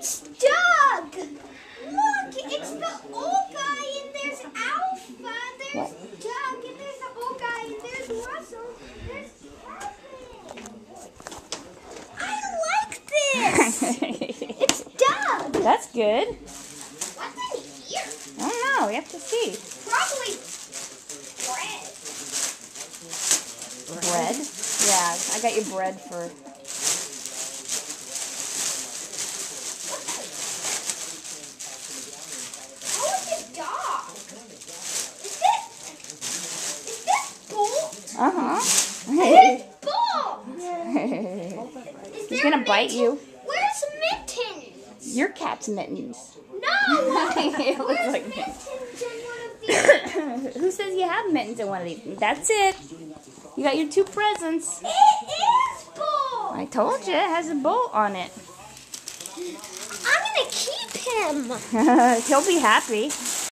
It's Doug! Look, it's the old guy and there's Alpha, there's Doug, and there's the old guy and there's Russell, there's Kevin. I like this! It's Doug! That's good. What's in here? I don't know. We have to see. Probably bread. Bread? Yeah, I got you bread for... How is it dog? Is this Bolt? Uh-huh. It's Bolt! He's gonna bite you. Where's Mittens? Your cat's Mittens. No! It looks Where's like Mittens in one of these? Who says you have Mittens in one of these? That's it. You got your 2 presents. It is Bolt! I told you, it has a bolt on it. I'm gonna keep him. He'll be happy.